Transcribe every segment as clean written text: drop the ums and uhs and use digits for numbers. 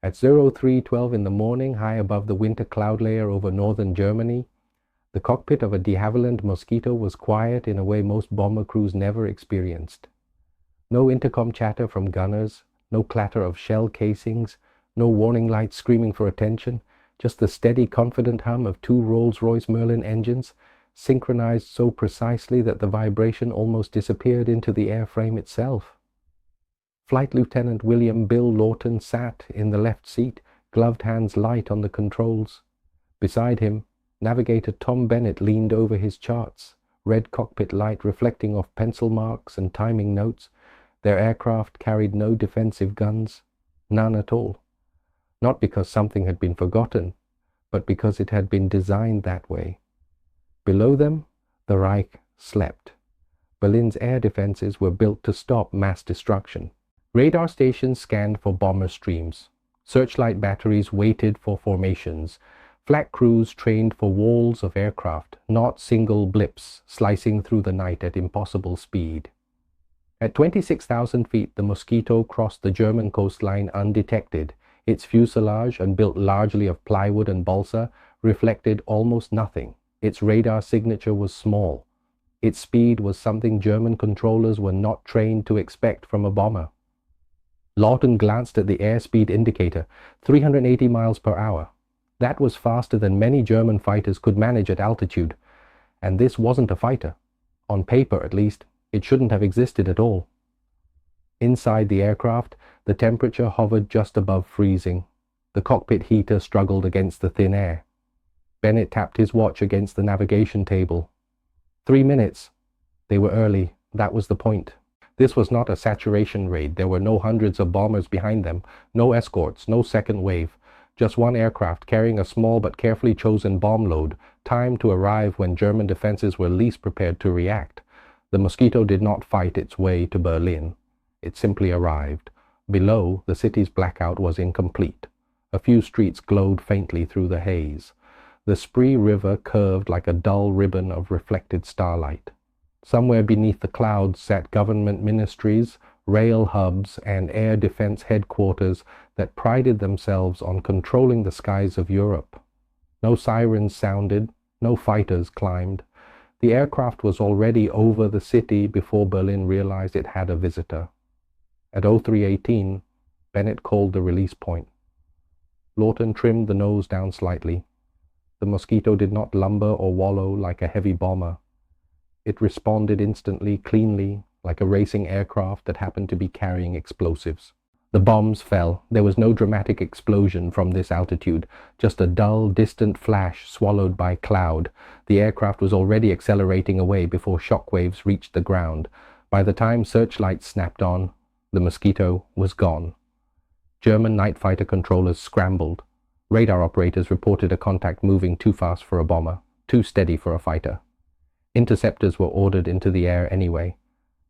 At 03:12 in the morning, high above the winter cloud layer over northern Germany, the cockpit of a de Havilland Mosquito was quiet in a way most bomber crews never experienced. No intercom chatter from gunners, no clatter of shell casings, no warning lights screaming for attention, just the steady, confident hum of two Rolls-Royce Merlin engines, synchronized so precisely that the vibration almost disappeared into the airframe itself. Flight Lieutenant William Bill Lawton sat in the left seat, gloved hands light on the controls. Beside him, Navigator Tom Bennett leaned over his charts, red cockpit light reflecting off pencil marks and timing notes. Their aircraft carried no defensive guns, none at all. Not because something had been forgotten, but because it had been designed that way. Below them, the Reich slept. Berlin's air defenses were built to stop mass destruction. Radar stations scanned for bomber streams. Searchlight batteries waited for formations. Flak crews trained for walls of aircraft, not single blips slicing through the night at impossible speed. At 26,000 feet, the Mosquito crossed the German coastline undetected. Its fuselage, and built largely of plywood and balsa, reflected almost nothing. Its radar signature was small. Its speed was something German controllers were not trained to expect from a bomber. Lawton glanced at the airspeed indicator, 380 miles per hour. That was faster than many German fighters could manage at altitude. And this wasn't a fighter. On paper, at least, it shouldn't have existed at all. Inside the aircraft, the temperature hovered just above freezing. The cockpit heater struggled against the thin air. Bennett tapped his watch against the navigation table. 3 minutes. They were early. That was the point. This was not a saturation raid. There were no hundreds of bombers behind them, no escorts, no second wave. Just one aircraft carrying a small but carefully chosen bomb load, timed to arrive when German defenses were least prepared to react. The Mosquito did not fight its way to Berlin. It simply arrived. Below, the city's blackout was incomplete. A few streets glowed faintly through the haze. The Spree River curved like a dull ribbon of reflected starlight. Somewhere beneath the clouds sat government ministries, rail hubs, and air defense headquarters that prided themselves on controlling the skies of Europe. No sirens sounded, no fighters climbed. The aircraft was already over the city before Berlin realized it had a visitor. At 03:18, Bennett called the release point. Lawton trimmed the nose down slightly. The Mosquito did not lumber or wallow like a heavy bomber. It responded instantly, cleanly, like a racing aircraft that happened to be carrying explosives. The bombs fell. There was no dramatic explosion from this altitude, just a dull, distant flash swallowed by cloud. The aircraft was already accelerating away before shock waves reached the ground. By the time searchlights snapped on, the Mosquito was gone. German night fighter controllers scrambled. Radar operators reported a contact moving too fast for a bomber, too steady for a fighter. Interceptors were ordered into the air anyway.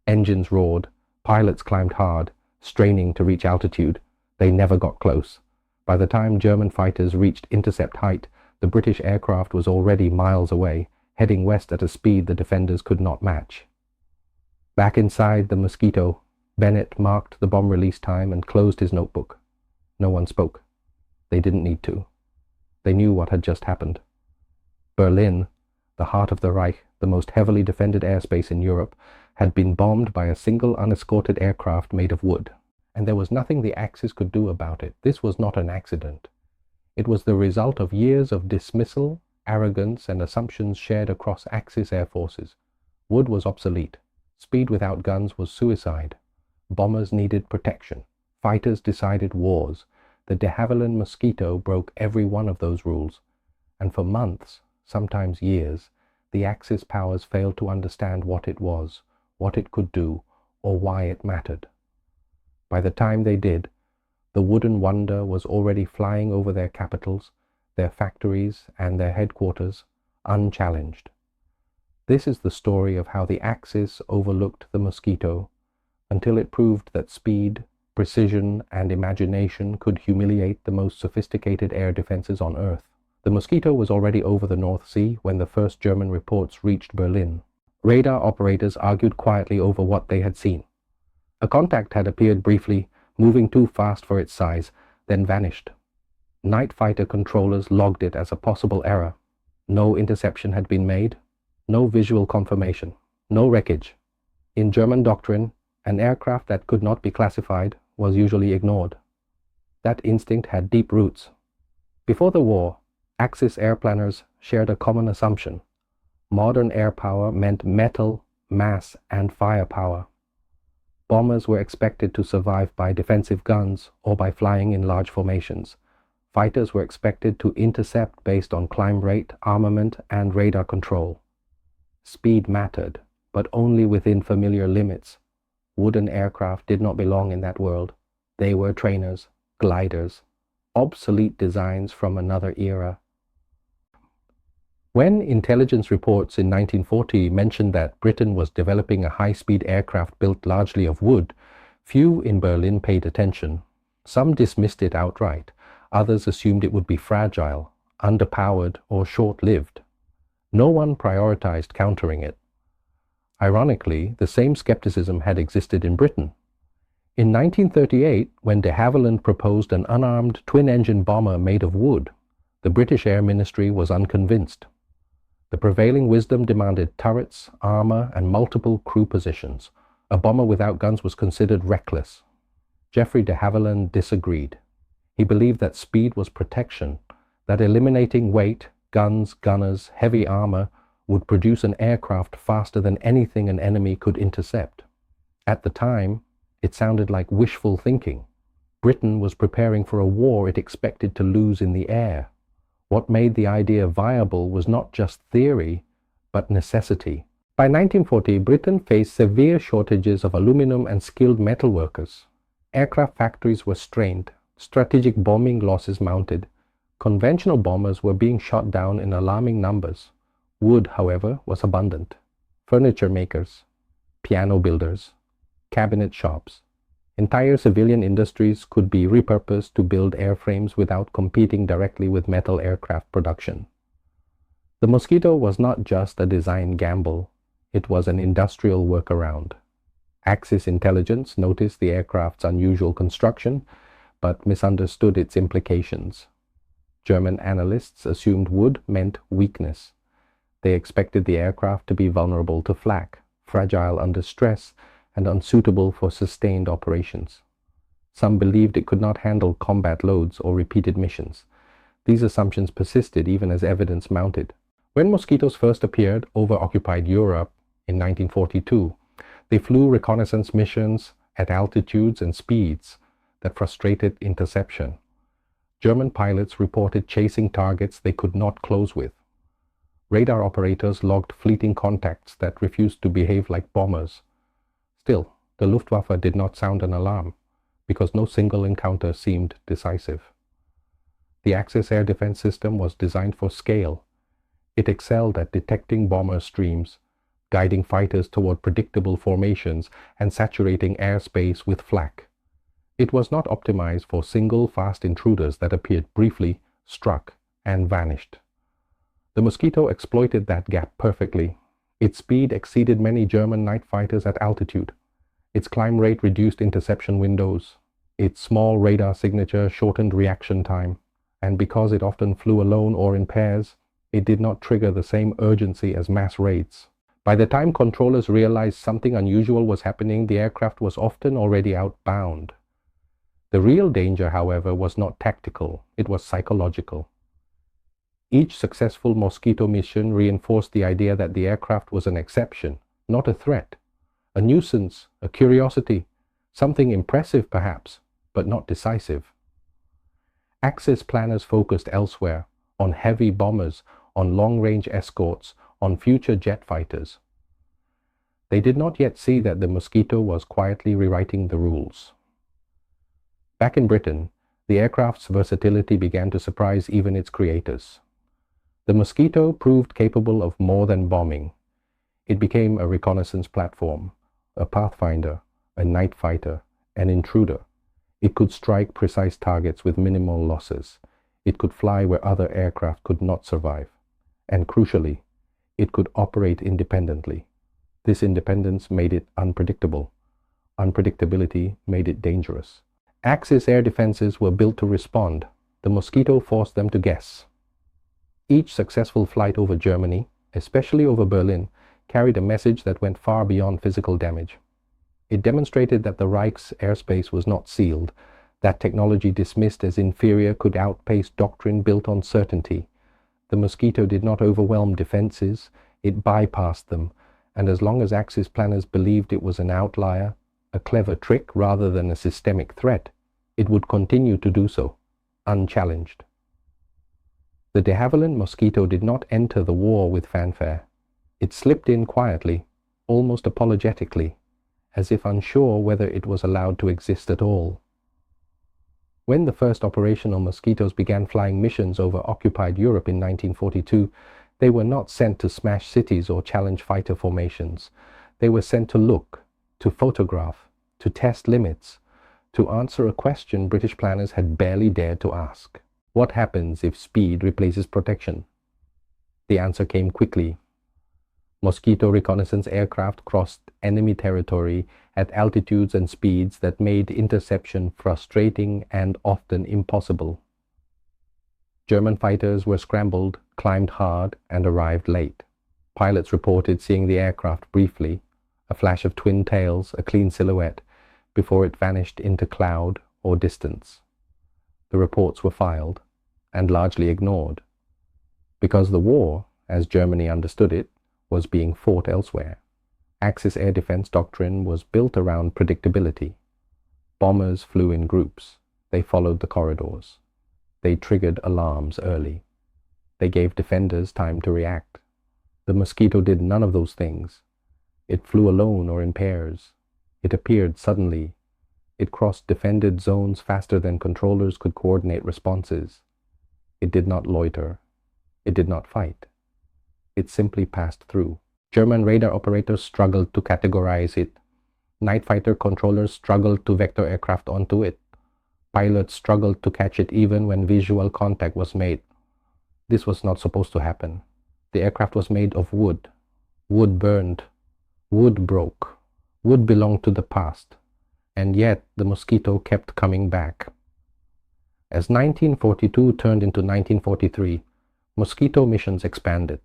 Engines roared. Pilots climbed hard, straining to reach altitude. They never got close. By the time German fighters reached intercept height, the British aircraft was already miles away, heading west at a speed the defenders could not match. Back inside the Mosquito, Bennett marked the bomb release time and closed his notebook. No one spoke. They didn't need to. They knew what had just happened. Berlin, the heart of the Reich, the most heavily defended airspace in Europe, had been bombed by a single unescorted aircraft made of wood. And there was nothing the Axis could do about it. This was not an accident. It was the result of years of dismissal, arrogance, and assumptions shared across Axis air forces. Wood was obsolete. Speed without guns was suicide. Bombers needed protection. Fighters decided wars. The de Havilland Mosquito broke every one of those rules. And for months, sometimes years, the Axis powers failed to understand what it was, what it could do, or why it mattered. By the time they did, the wooden wonder was already flying over their capitals, their factories, and their headquarters, unchallenged. This is the story of how the Axis overlooked the Mosquito, until it proved that speed, precision, and imagination could humiliate the most sophisticated air defenses on Earth. The Mosquito was already over the North Sea when the first German reports reached Berlin. Radar operators argued quietly over what they had seen. A contact had appeared briefly, moving too fast for its size, then vanished. Night fighter controllers logged it as a possible error. No interception had been made, no visual confirmation, no wreckage. In German doctrine, an aircraft that could not be classified was usually ignored. That instinct had deep roots. Before the war, Axis airplanners shared a common assumption. Modern air power meant metal, mass, and firepower. Bombers were expected to survive by defensive guns or by flying in large formations. Fighters were expected to intercept based on climb rate, armament, and radar control. Speed mattered, but only within familiar limits. Wooden aircraft did not belong in that world. They were trainers, gliders, obsolete designs from another era. When intelligence reports in 1940 mentioned that Britain was developing a high-speed aircraft built largely of wood, few in Berlin paid attention. Some dismissed it outright. Others assumed it would be fragile, underpowered, or short-lived. No one prioritized countering it. Ironically, the same skepticism had existed in Britain. In 1938, when de Havilland proposed an unarmed twin-engine bomber made of wood, the British Air Ministry was unconvinced. The prevailing wisdom demanded turrets, armor, and multiple crew positions. A bomber without guns was considered reckless. Geoffrey de Havilland disagreed. He believed that speed was protection, that eliminating weight, guns, gunners, heavy armor would produce an aircraft faster than anything an enemy could intercept. At the time, it sounded like wishful thinking. Britain was preparing for a war it expected to lose in the air. What made the idea viable was not just theory, but necessity. By 1940, Britain faced severe shortages of aluminum and skilled metal workers. Aircraft factories were strained, strategic bombing losses mounted. Conventional bombers were being shot down in alarming numbers. Wood, however, was abundant. Furniture makers, piano builders, cabinet shops. Entire civilian industries could be repurposed to build airframes without competing directly with metal aircraft production. The Mosquito was not just a design gamble, it was an industrial workaround. Axis intelligence noticed the aircraft's unusual construction, but misunderstood its implications. German analysts assumed wood meant weakness. They expected the aircraft to be vulnerable to flak, fragile under stress, and unsuitable for sustained operations. Some believed it could not handle combat loads or repeated missions. These assumptions persisted even as evidence mounted. When mosquitoes first appeared over occupied Europe in 1942, they flew reconnaissance missions at altitudes and speeds that frustrated interception. German pilots reported chasing targets they could not close with. Radar operators logged fleeting contacts that refused to behave like bombers. Still, the Luftwaffe did not sound an alarm, because no single encounter seemed decisive. The Axis air defense system was designed for scale. It excelled at detecting bomber streams, guiding fighters toward predictable formations, and saturating airspace with flak. It was not optimized for single fast intruders that appeared briefly, struck, and vanished. The Mosquito exploited that gap perfectly. Its speed exceeded many German night fighters at altitude. Its climb rate reduced interception windows. Its small radar signature shortened reaction time. And because it often flew alone or in pairs, it did not trigger the same urgency as mass raids. By the time controllers realized something unusual was happening, the aircraft was often already outbound. The real danger, however, was not tactical, it was psychological. Each successful Mosquito mission reinforced the idea that the aircraft was an exception, not a threat, a nuisance, a curiosity, something impressive perhaps, but not decisive. Axis planners focused elsewhere, on heavy bombers, on long-range escorts, on future jet fighters. They did not yet see that the Mosquito was quietly rewriting the rules. Back in Britain, the aircraft's versatility began to surprise even its creators. The Mosquito proved capable of more than bombing. It became a reconnaissance platform, a pathfinder, a night fighter, an intruder. It could strike precise targets with minimal losses. It could fly where other aircraft could not survive. And crucially, it could operate independently. This independence made it unpredictable. Unpredictability made it dangerous. Axis air defenses were built to respond. The Mosquito forced them to guess. Each successful flight over Germany, especially over Berlin, carried a message that went far beyond physical damage. It demonstrated that the Reich's airspace was not sealed, that technology dismissed as inferior could outpace doctrine built on certainty. The Mosquito did not overwhelm defenses, it bypassed them, and as long as Axis planners believed it was an outlier, a clever trick rather than a systemic threat, it would continue to do so, unchallenged. The de Havilland Mosquito did not enter the war with fanfare. It slipped in quietly, almost apologetically, as if unsure whether it was allowed to exist at all. When the first operational Mosquitoes began flying missions over occupied Europe in 1942, they were not sent to smash cities or challenge fighter formations. They were sent to look, to photograph, to test limits, to answer a question British planners had barely dared to ask. What happens if speed replaces protection? The answer came quickly. Mosquito reconnaissance aircraft crossed enemy territory at altitudes and speeds that made interception frustrating and often impossible. German fighters were scrambled, climbed hard, and arrived late. Pilots reported seeing the aircraft briefly, a flash of twin tails, a clean silhouette, before it vanished into cloud or distance. The reports were filed, and largely ignored, because the war, as Germany understood it, was being fought elsewhere. Axis air defense doctrine was built around predictability. Bombers flew in groups. They followed the corridors. They triggered alarms early. They gave defenders time to react. The Mosquito did none of those things. It flew alone or in pairs. It appeared suddenly. It crossed defended zones faster than controllers could coordinate responses. It did not loiter. It did not fight. It simply passed through. German radar operators struggled to categorize it. Night fighter controllers struggled to vector aircraft onto it. Pilots struggled to catch it even when visual contact was made. This was not supposed to happen. The aircraft was made of wood. Wood burned. Wood broke. Wood belonged to the past. And yet the Mosquito kept coming back. As 1942 turned into 1943, Mosquito missions expanded.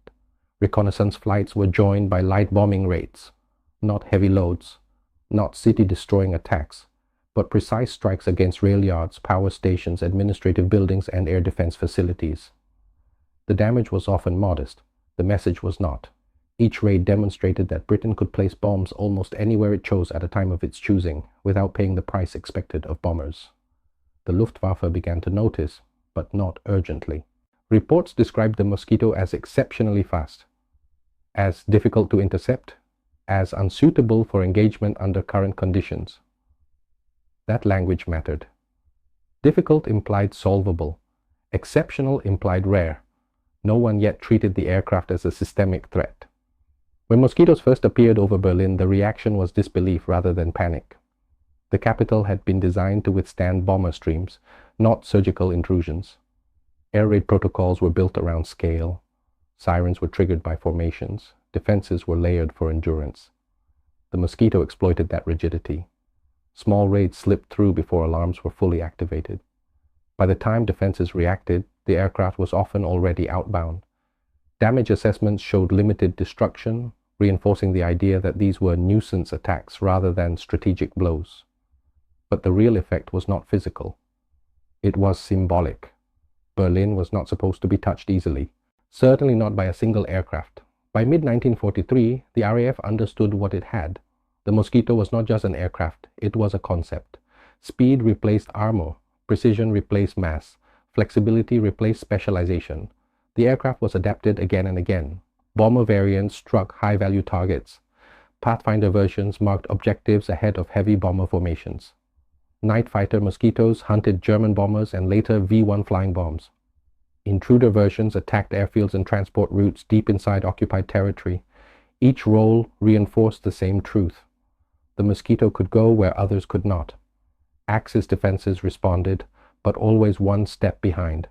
Reconnaissance flights were joined by light bombing raids, not heavy loads, not city-destroying attacks, but precise strikes against rail yards, power stations, administrative buildings, and air defense facilities. The damage was often modest. The message was not. Each raid demonstrated that Britain could place bombs almost anywhere it chose at a time of its choosing, without paying the price expected of bombers. The Luftwaffe began to notice, but not urgently. Reports described the Mosquito as exceptionally fast, as difficult to intercept, as unsuitable for engagement under current conditions. That language mattered. Difficult implied solvable. Exceptional implied rare. No one yet treated the aircraft as a systemic threat. When Mosquitoes first appeared over Berlin, the reaction was disbelief rather than panic. The capital had been designed to withstand bomber streams, not surgical intrusions. Air raid protocols were built around scale. Sirens were triggered by formations. Defenses were layered for endurance. The Mosquito exploited that rigidity. Small raids slipped through before alarms were fully activated. By the time defenses reacted, the aircraft was often already outbound. Damage assessments showed limited destruction, reinforcing the idea that these were nuisance attacks rather than strategic blows. But the real effect was not physical. It was symbolic. Berlin was not supposed to be touched easily, certainly not by a single aircraft. By mid-1943, the RAF understood what it had. The Mosquito was not just an aircraft, it was a concept. Speed replaced armor, precision replaced mass, flexibility replaced specialization. The aircraft was adapted again and again. Bomber variants struck high-value targets. Pathfinder versions marked objectives ahead of heavy bomber formations. Night fighter Mosquitoes hunted German bombers and later V-1 flying bombs. Intruder versions attacked airfields and transport routes deep inside occupied territory. Each role reinforced the same truth. The Mosquito could go where others could not. Axis defenses responded, but always one step behind.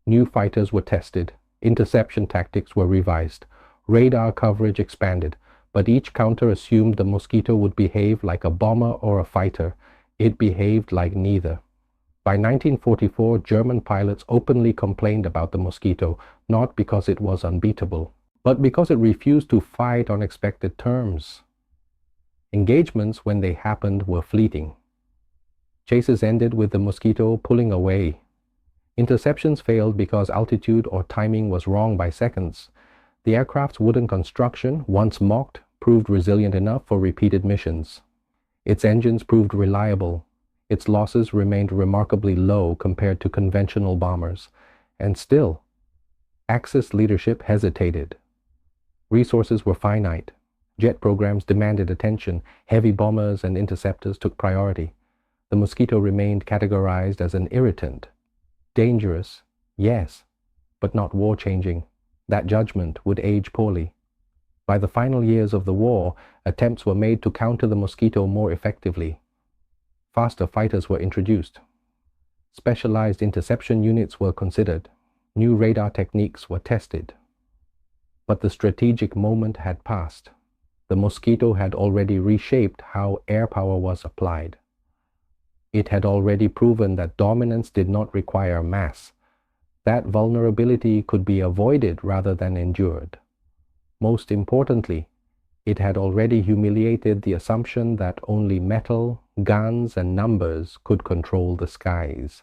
New fighters were tested. Interception tactics were revised. Radar coverage expanded, but each counter assumed the Mosquito would behave like a bomber or a fighter, It behaved like neither. By 1944, German pilots openly complained about the Mosquito, not because it was unbeatable, but because it refused to fight on expected terms. Engagements, when they happened, were fleeting. Chases ended with the Mosquito pulling away. Interceptions failed because altitude or timing was wrong by seconds. The aircraft's wooden construction, once mocked, proved resilient enough for repeated missions. Its engines proved reliable. Its losses remained remarkably low compared to conventional bombers. And still, Axis leadership hesitated. Resources were finite. Jet programs demanded attention. Heavy bombers and interceptors took priority. The Mosquito remained categorized as an irritant. Dangerous, yes, but not war-changing. That judgment would age poorly. By the final years of the war, attempts were made to counter the Mosquito more effectively. Faster fighters were introduced. Specialized interception units were considered. New radar techniques were tested. But the strategic moment had passed. The Mosquito had already reshaped how air power was applied. It had already proven that dominance did not require mass. That vulnerability could be avoided rather than endured. Most importantly, it had already humiliated the assumption that only metal, guns, and numbers could control the skies.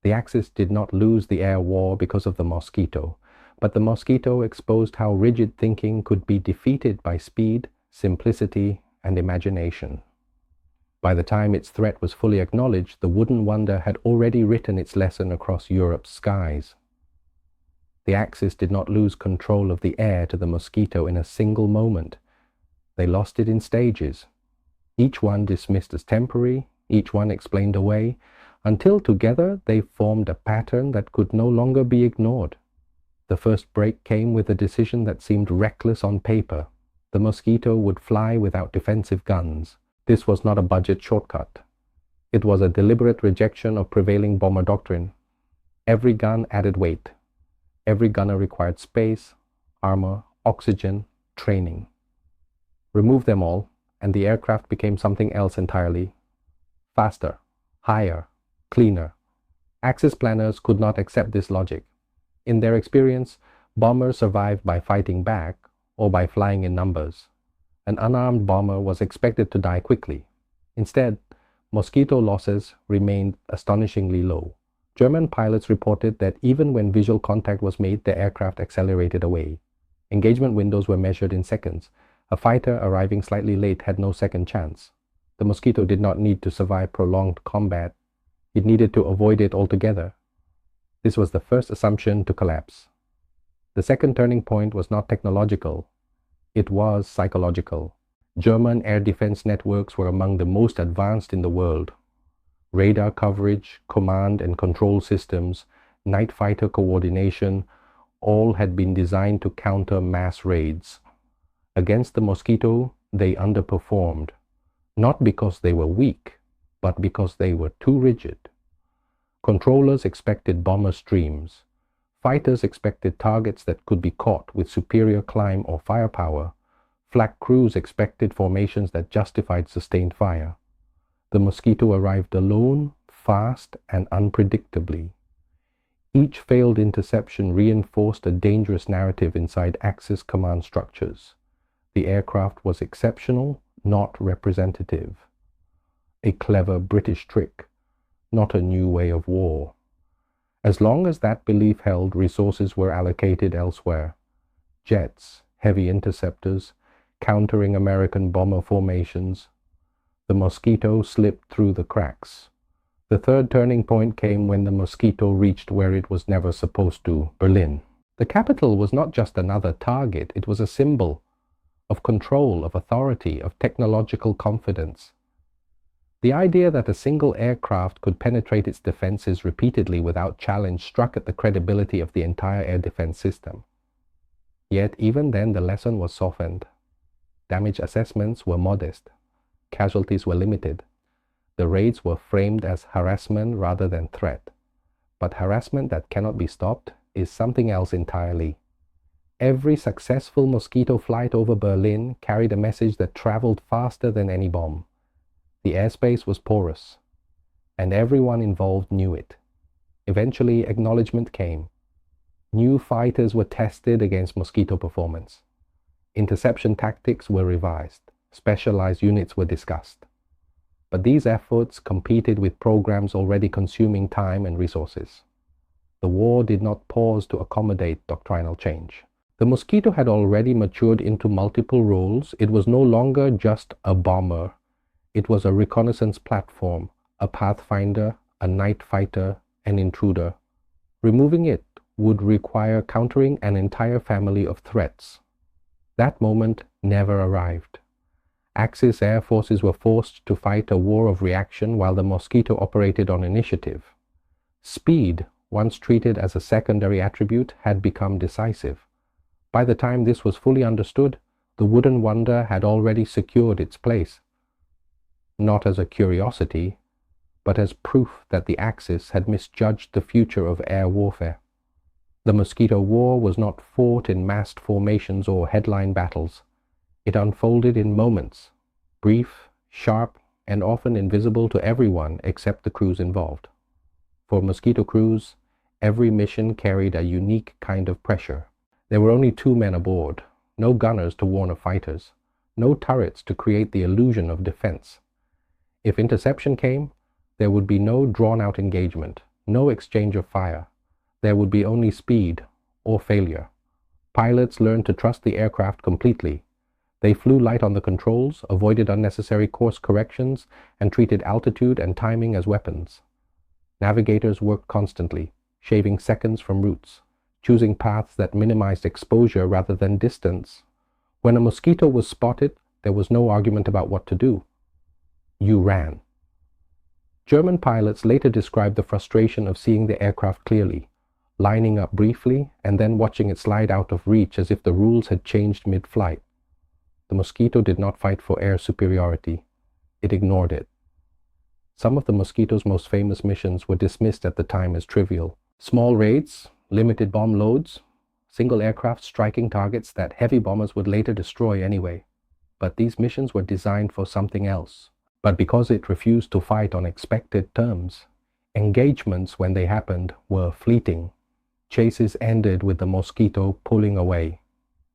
The Axis did not lose the air war because of the Mosquito, but the Mosquito exposed how rigid thinking could be defeated by speed, simplicity, and imagination. By the time its threat was fully acknowledged, the wooden wonder had already written its lesson across Europe's skies. The Axis did not lose control of the air to the Mosquito in a single moment. They lost it in stages, each one dismissed as temporary, each one explained away, until together they formed a pattern that could no longer be ignored. The first break came with a decision that seemed reckless on paper. The Mosquito would fly without defensive guns. This was not a budget shortcut. It was a deliberate rejection of prevailing bomber doctrine. Every gun added weight. Every gunner required space, armor, oxygen, training. Remove them all, and the aircraft became something else entirely. Faster, higher, cleaner. Axis planners could not accept this logic. In their experience, bombers survived by fighting back or by flying in numbers. An unarmed bomber was expected to die quickly. Instead, Mosquito losses remained astonishingly low. German pilots reported that even when visual contact was made, the aircraft accelerated away. Engagement windows were measured in seconds. A fighter arriving slightly late had no second chance. The Mosquito did not need to survive prolonged combat. It needed to avoid it altogether. This was the first assumption to collapse. The second turning point was not technological. It was psychological. German air defense networks were among the most advanced in the world. Radar coverage, command and control systems, night fighter coordination, all had been designed to counter mass raids. Against the Mosquito, they underperformed, not because they were weak, but because they were too rigid. Controllers expected bomber streams. Fighters expected targets that could be caught with superior climb or firepower. Flak crews expected formations that justified sustained fire. The Mosquito arrived alone, fast, and unpredictably. Each failed interception reinforced a dangerous narrative inside Axis command structures. The aircraft was exceptional, not representative. A clever British trick, not a new way of war. As long as that belief held, resources were allocated elsewhere. Jets, heavy interceptors, countering American bomber formations. The Mosquito slipped through the cracks. The third turning point came when the Mosquito reached where it was never supposed to, Berlin. The capital was not just another target, it was a symbol of control, of authority, of technological confidence. The idea that a single aircraft could penetrate its defenses repeatedly without challenge struck at the credibility of the entire air defense system. Yet even then the lesson was softened. Damage assessments were modest. Casualties were limited. The raids were framed as harassment rather than threat. But harassment that cannot be stopped is something else entirely. Every successful Mosquito flight over Berlin carried a message that traveled faster than any bomb. The airspace was porous, and everyone involved knew it. Eventually, acknowledgement came. New fighters were tested against Mosquito performance. Interception tactics were revised. Specialized units were discussed. But these efforts competed with programs already consuming time and resources. The war did not pause to accommodate doctrinal change. The Mosquito had already matured into multiple roles. It was no longer just a bomber. It was a reconnaissance platform, a pathfinder, a night fighter, an intruder. Removing it would require countering an entire family of threats. That moment never arrived. Axis air forces were forced to fight a war of reaction while the Mosquito operated on initiative. Speed, once treated as a secondary attribute, had become decisive. By the time this was fully understood, the Wooden Wonder had already secured its place, not as a curiosity, but as proof that the Axis had misjudged the future of air warfare. The Mosquito War was not fought in massed formations or headline battles. It unfolded in moments, brief, sharp, and often invisible to everyone except the crews involved. For Mosquito crews, every mission carried a unique kind of pressure. There were only 2 men aboard, no gunners to warn of fighters, no turrets to create the illusion of defense. If interception came, there would be no drawn-out engagement, no exchange of fire. There would be only speed or failure. Pilots learned to trust the aircraft completely. They flew light on the controls, avoided unnecessary course corrections, and treated altitude and timing as weapons. Navigators worked constantly, shaving seconds from routes, choosing paths that minimized exposure rather than distance. When a Mosquito was spotted, there was no argument about what to do. You ran. German pilots later described the frustration of seeing the aircraft clearly, lining up briefly, and then watching it slide out of reach as if the rules had changed mid-flight. The Mosquito did not fight for air superiority. It ignored it. Some of the Mosquito's most famous missions were dismissed at the time as trivial. Small raids, limited bomb loads, single aircraft striking targets that heavy bombers would later destroy anyway. But these missions were designed for something else. But because it refused to fight on expected terms, engagements, when they happened, were fleeting. Chases ended with the Mosquito pulling away.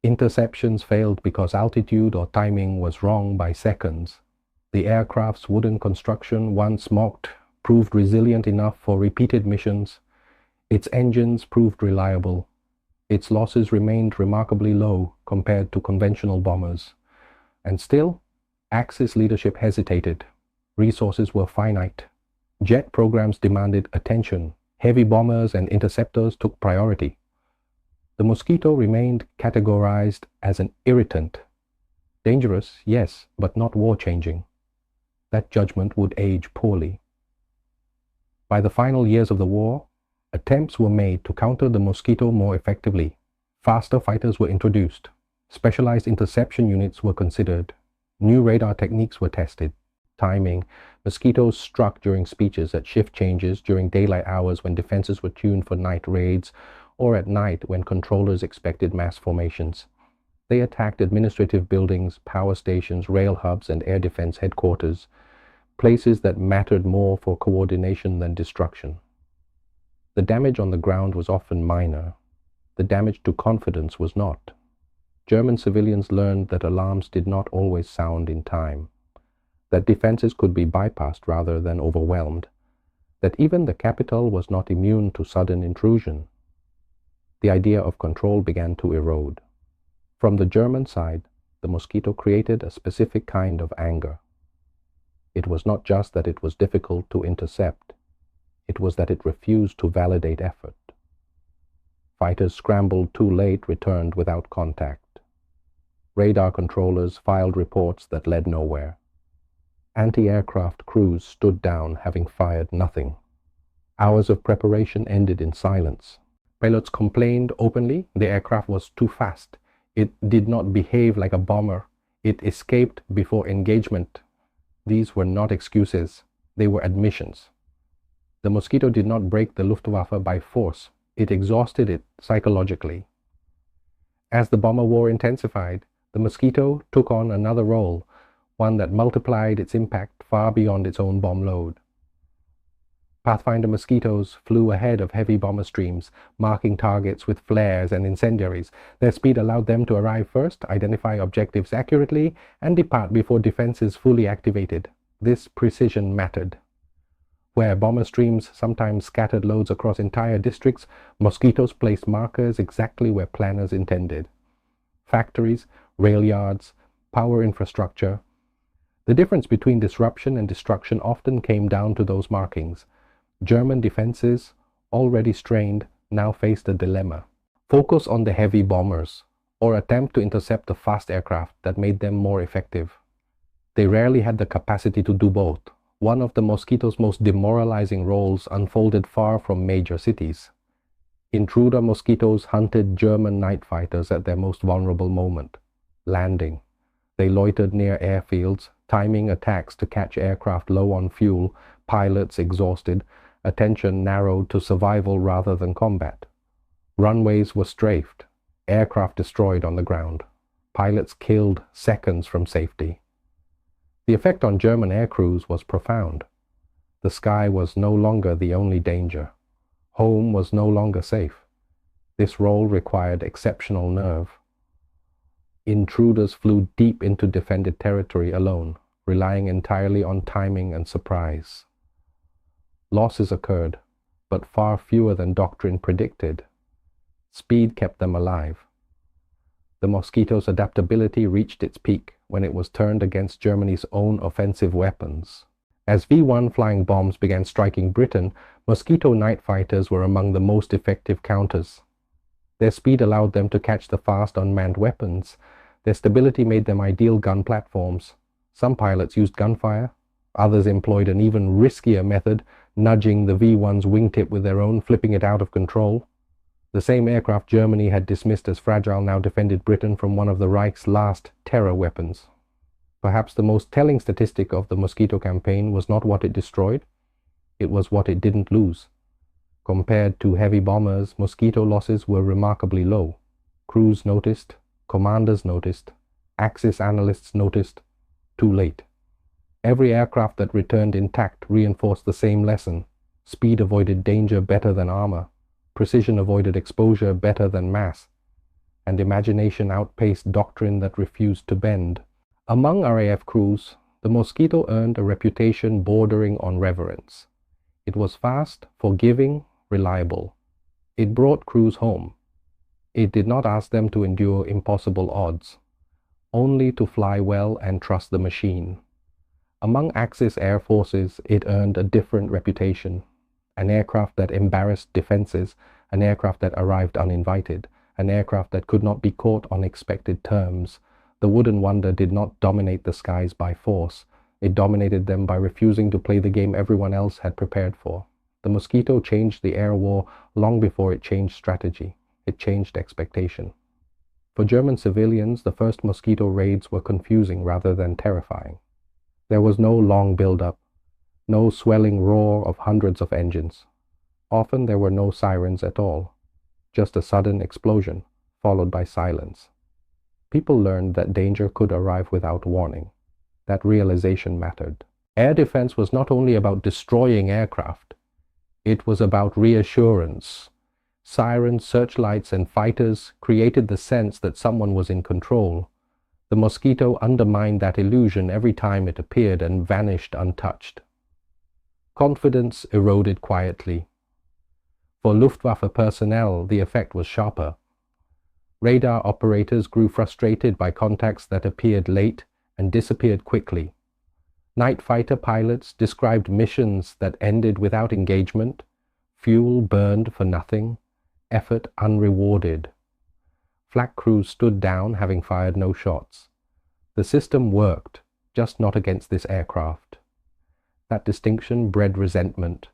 Interceptions failed because altitude or timing was wrong by seconds. The aircraft's wooden construction, once mocked, proved resilient enough for repeated missions. Its engines proved reliable. Its losses remained remarkably low compared to conventional bombers. And still, Axis leadership hesitated. Resources were finite. Jet programs demanded attention. Heavy bombers and interceptors took priority. The Mosquito remained categorized as an irritant. Dangerous, yes, but not war-changing. That judgment would age poorly. By the final years of the war, attempts were made to counter the Mosquito more effectively. Faster fighters were introduced. Specialized interception units were considered. New radar techniques were tested. Timing. Mosquitoes struck during speeches, at shift changes, during daylight hours when defenses were tuned for night raids, or at night when controllers expected mass formations. They attacked administrative buildings, power stations, rail hubs, and air defense headquarters, places that mattered more for coordination than destruction. The damage on the ground was often minor. The damage to confidence was not. German civilians learned that alarms did not always sound in time, that defenses could be bypassed rather than overwhelmed, that even the capital was not immune to sudden intrusion. The idea of control began to erode. From the German side, the Mosquito created a specific kind of anger. It was not just that it was difficult to intercept, it was that it refused to validate effort. Fighters scrambled too late returned without contact. Radar controllers filed reports that led nowhere. Anti-aircraft crews stood down, having fired nothing. Hours of preparation ended in silence. Pilots complained openly the aircraft was too fast. It did not behave like a bomber. It escaped before engagement. These were not excuses. They were admissions. The Mosquito did not break the Luftwaffe by force. It exhausted it psychologically. As the bomber war intensified, the Mosquito took on another role, one that multiplied its impact far beyond its own bomb load. Pathfinder Mosquitoes flew ahead of heavy bomber streams, marking targets with flares and incendiaries. Their speed allowed them to arrive first, identify objectives accurately, and depart before defenses fully activated. This precision mattered. Where bomber streams sometimes scattered loads across entire districts, Mosquitoes placed markers exactly where planners intended. Factories, rail yards, power infrastructure. The difference between disruption and destruction often came down to those markings. German defenses, already strained, now faced a dilemma. Focus on the heavy bombers, or attempt to intercept the fast aircraft that made them more effective. They rarely had the capacity to do both. One of the Mosquito's most demoralizing roles unfolded far from major cities. Intruder Mosquitoes hunted German night fighters at their most vulnerable moment, landing. They loitered near airfields, timing attacks to catch aircraft low on fuel, pilots exhausted, attention narrowed to survival rather than combat. Runways were strafed, aircraft destroyed on the ground, pilots killed seconds from safety. The effect on German air crews was profound. The sky was no longer the only danger. Home was no longer safe. This role required exceptional nerve. Intruders flew deep into defended territory alone, relying entirely on timing and surprise. Losses occurred, but far fewer than doctrine predicted. Speed kept them alive. The Mosquito's adaptability reached its peak when it was turned against Germany's own offensive weapons. As V-1 flying bombs began striking Britain, Mosquito night fighters were among the most effective counters. Their speed allowed them to catch the fast unmanned weapons. Their stability made them ideal gun platforms. Some pilots used gunfire. Others employed an even riskier method, nudging the V-1's wingtip with their own, flipping it out of control. The same aircraft Germany had dismissed as fragile now defended Britain from one of the Reich's last terror weapons. Perhaps the most telling statistic of the Mosquito campaign was not what it destroyed, it was what it didn't lose. Compared to heavy bombers, Mosquito losses were remarkably low. Crews noticed, commanders noticed, Axis analysts noticed, too late. Every aircraft that returned intact reinforced the same lesson. Speed avoided danger better than armor. Precision avoided exposure better than mass. And imagination outpaced doctrine that refused to bend. Among RAF crews, the Mosquito earned a reputation bordering on reverence. It was fast, forgiving, reliable. It brought crews home. It did not ask them to endure impossible odds, only to fly well and trust the machine. Among Axis air forces, it earned a different reputation. An aircraft that embarrassed defenses, an aircraft that arrived uninvited, an aircraft that could not be caught on expected terms. The Wooden Wonder did not dominate the skies by force. It dominated them by refusing to play the game everyone else had prepared for. The Mosquito changed the air war long before it changed strategy. It changed expectation. For German civilians, the first Mosquito raids were confusing rather than terrifying. There was no long build-up, no swelling roar of hundreds of engines. Often there were no sirens at all, just a sudden explosion, followed by silence. People learned that danger could arrive without warning. That realization mattered. Air defense was not only about destroying aircraft, it was about reassurance. Sirens, searchlights, and fighters created the sense that someone was in control. The Mosquito undermined that illusion every time it appeared and vanished untouched. Confidence eroded quietly. For Luftwaffe personnel, the effect was sharper. Radar operators grew frustrated by contacts that appeared late and disappeared quickly. Night fighter pilots described missions that ended without engagement, fuel burned for nothing, effort unrewarded. Flak crews stood down, having fired no shots. The system worked, just not against this aircraft. That distinction bred resentment.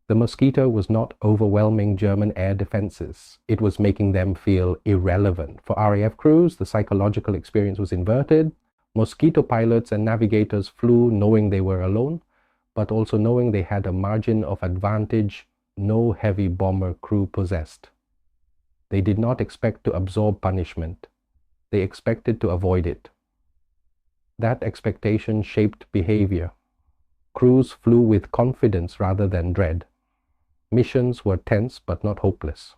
The Mosquito was not overwhelming German air defenses. It was making them feel irrelevant. For RAF crews, the psychological experience was inverted. Mosquito pilots and navigators flew knowing they were alone, but also knowing they had a margin of advantage no heavy bomber crew possessed. They did not expect to absorb punishment. They expected to avoid it. That expectation shaped behavior. Crews flew with confidence rather than dread. Missions were tense but not hopeless.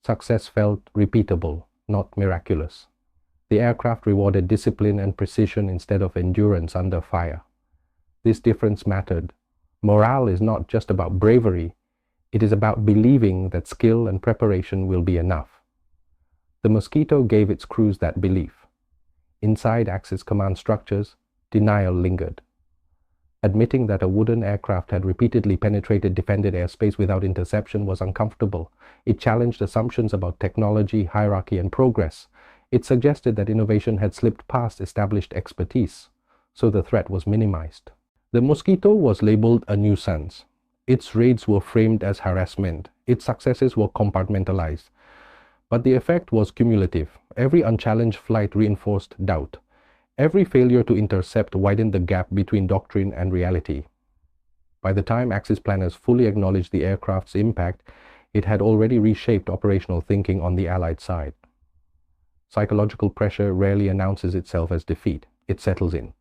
Success felt repeatable, not miraculous. The aircraft rewarded discipline and precision instead of endurance under fire. This difference mattered. Morale is not just about bravery, it is about believing that skill and preparation will be enough. The Mosquito gave its crews that belief. Inside Axis command structures, denial lingered. Admitting that a wooden aircraft had repeatedly penetrated defended airspace without interception was uncomfortable. It challenged assumptions about technology, hierarchy, and progress. It suggested that innovation had slipped past established expertise, so the threat was minimized. The Mosquito was labeled a nuisance. Its raids were framed as harassment. Its successes were compartmentalized. But the effect was cumulative. Every unchallenged flight reinforced doubt. Every failure to intercept widened the gap between doctrine and reality. By the time Axis planners fully acknowledged the aircraft's impact, it had already reshaped operational thinking on the Allied side. Psychological pressure rarely announces itself as defeat. It settles in.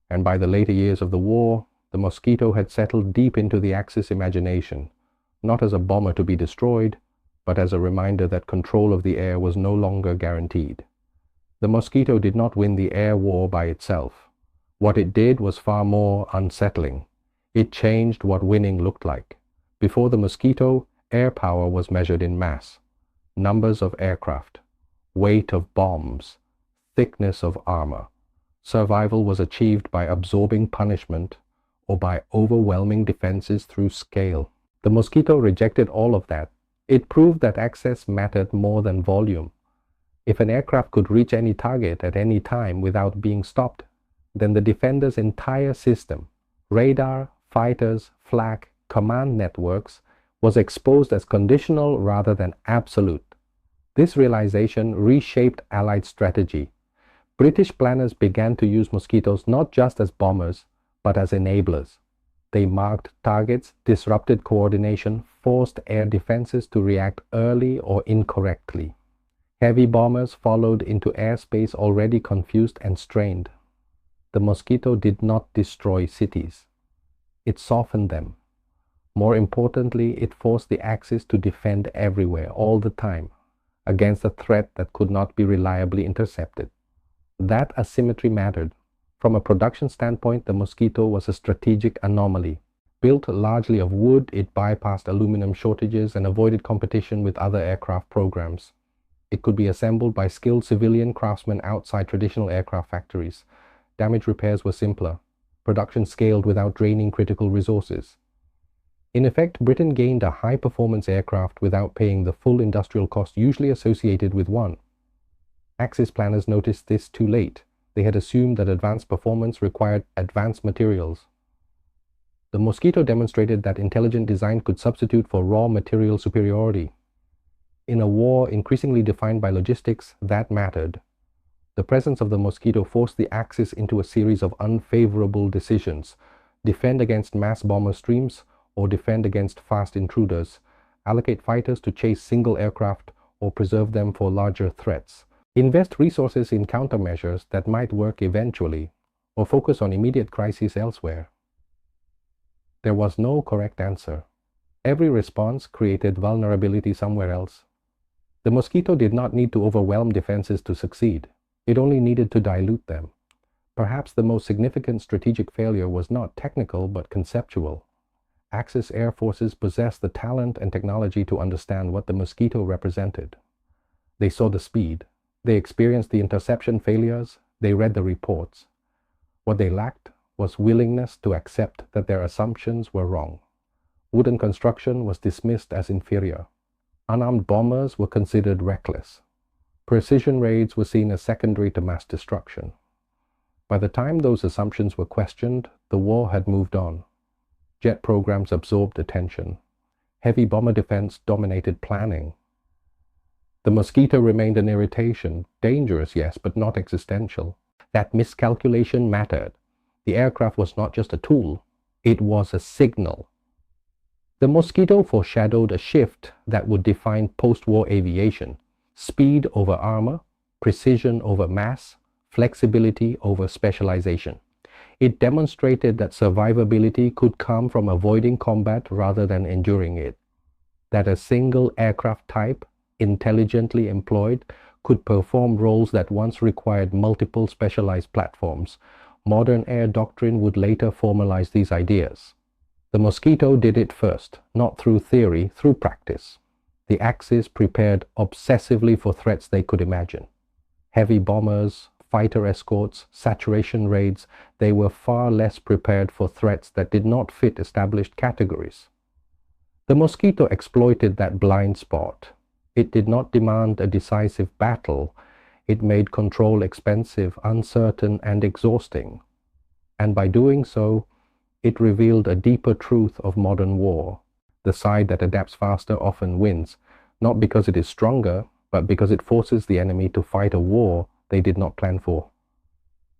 And by the later years of the war, the Mosquito had settled deep into the Axis imagination, not as a bomber to be destroyed, but as a reminder that control of the air was no longer guaranteed. The Mosquito did not win the air war by itself. What it did was far more unsettling. It changed what winning looked like. Before the Mosquito, air power was measured in mass, numbers of aircraft, weight of bombs, thickness of armor. Survival was achieved by absorbing punishment or by overwhelming defenses through scale. The Mosquito rejected all of that. It proved that access mattered more than volume. If an aircraft could reach any target at any time without being stopped, then the defender's entire system, radar, fighters, flak, command networks, was exposed as conditional rather than absolute. This realization reshaped Allied strategy. British planners began to use Mosquitoes not just as bombers, but as enablers. They marked targets, disrupted coordination, forced air defenses to react early or incorrectly. Heavy bombers followed into airspace already confused and strained. The Mosquito did not destroy cities. It softened them. More importantly, it forced the Axis to defend everywhere, all the time, against a threat that could not be reliably intercepted. That asymmetry mattered. From a production standpoint, the Mosquito was a strategic anomaly. Built largely of wood, it bypassed aluminum shortages and avoided competition with other aircraft programs. It could be assembled by skilled civilian craftsmen outside traditional aircraft factories. Damage repairs were simpler. Production scaled without draining critical resources. In effect, Britain gained a high-performance aircraft without paying the full industrial cost usually associated with one. Axis planners noticed this too late. They had assumed that advanced performance required advanced materials. The Mosquito demonstrated that intelligent design could substitute for raw material superiority. In a war increasingly defined by logistics, that mattered. The presence of the Mosquito forced the Axis into a series of unfavorable decisions: defend against mass bomber streams or defend against fast intruders, allocate fighters to chase single aircraft or preserve them for larger threats, invest resources in countermeasures that might work eventually, or focus on immediate crises elsewhere. There was no correct answer. Every response created vulnerability somewhere else. The Mosquito did not need to overwhelm defenses to succeed. It only needed to dilute them. Perhaps the most significant strategic failure was not technical but conceptual. Axis air forces possessed the talent and technology to understand what the Mosquito represented. They saw the speed. They experienced the interception failures. They read the reports. What they lacked was willingness to accept that their assumptions were wrong. Wooden construction was dismissed as inferior. Unarmed bombers were considered reckless. Precision raids were seen as secondary to mass destruction. By the time those assumptions were questioned, the war had moved on. Jet programs absorbed attention. Heavy bomber defense dominated planning. The Mosquito remained an irritation, dangerous, yes, but not existential. That miscalculation mattered. The aircraft was not just a tool, it was a signal. The Mosquito foreshadowed a shift that would define post-war aviation: speed over armor, precision over mass, flexibility over specialization. It demonstrated that survivability could come from avoiding combat rather than enduring it, that a single aircraft type, intelligently employed, could perform roles that once required multiple specialized platforms. Modern air doctrine would later formalize these ideas. The Mosquito did it first, not through theory, through practice. The Axis prepared obsessively for threats they could imagine. Heavy bombers, fighter escorts, saturation raids, they were far less prepared for threats that did not fit established categories. The Mosquito exploited that blind spot. It did not demand a decisive battle. It made control expensive, uncertain, and exhausting. And by doing so, it revealed a deeper truth of modern war. The side that adapts faster often wins, not because it is stronger, but because it forces the enemy to fight a war they did not plan for.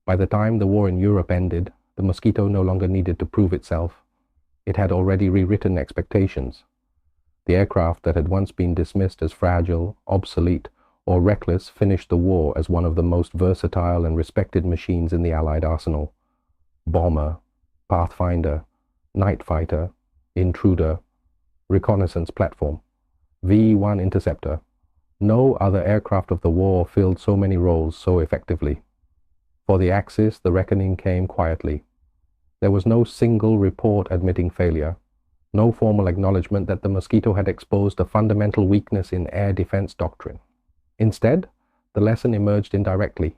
By the time the war in Europe ended, the Mosquito no longer needed to prove itself. It had already rewritten expectations. The aircraft that had once been dismissed as fragile, obsolete, or reckless finished the war as one of the most versatile and respected machines in the Allied arsenal. Bomber, pathfinder, night fighter, intruder, reconnaissance platform, V-1 interceptor. No other aircraft of the war filled so many roles so effectively. For the Axis, the reckoning came quietly. There was no single report admitting failure, no formal acknowledgement that the Mosquito had exposed a fundamental weakness in air defense doctrine. Instead, the lesson emerged indirectly,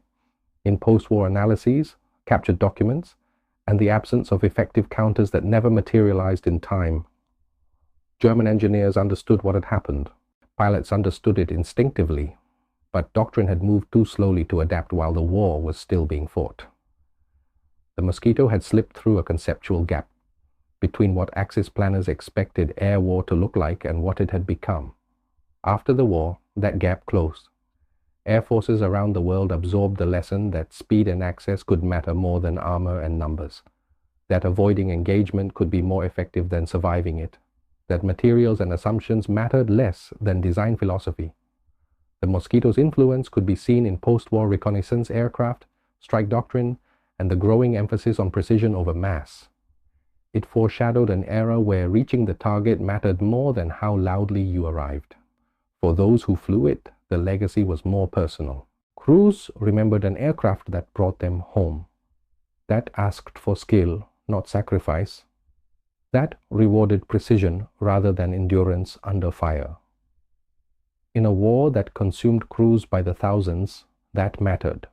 in post-war analyses, captured documents, and the absence of effective counters that never materialized in time. German engineers understood what had happened. Pilots understood it instinctively, but doctrine had moved too slowly to adapt while the war was still being fought. The Mosquito had slipped through a conceptual gap between what Axis planners expected air war to look like and what it had become. After the war, that gap closed. Air forces around the world absorbed the lesson that speed and access could matter more than armor and numbers, that avoiding engagement could be more effective than surviving it, that materials and assumptions mattered less than design philosophy. The Mosquito's influence could be seen in post-war reconnaissance aircraft, strike doctrine, and the growing emphasis on precision over mass. It foreshadowed an era where reaching the target mattered more than how loudly you arrived. For those who flew it, the legacy was more personal. Crews remembered an aircraft that brought them home, that asked for skill, not sacrifice, that rewarded precision rather than endurance under fire. In a war that consumed crews by the thousands, that mattered.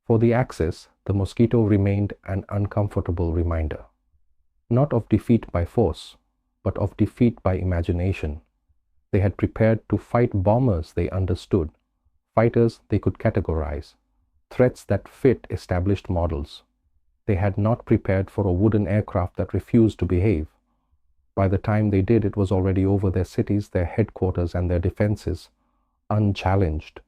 For the Axis, the Mosquito remained an uncomfortable reminder, not of defeat by force, but of defeat by imagination. They had prepared to fight bombers they understood, fighters they could categorize, threats that fit established models. They had not prepared for a wooden aircraft that refused to behave. By the time they did, it was already over their cities, their headquarters, and their defenses, unchallenged.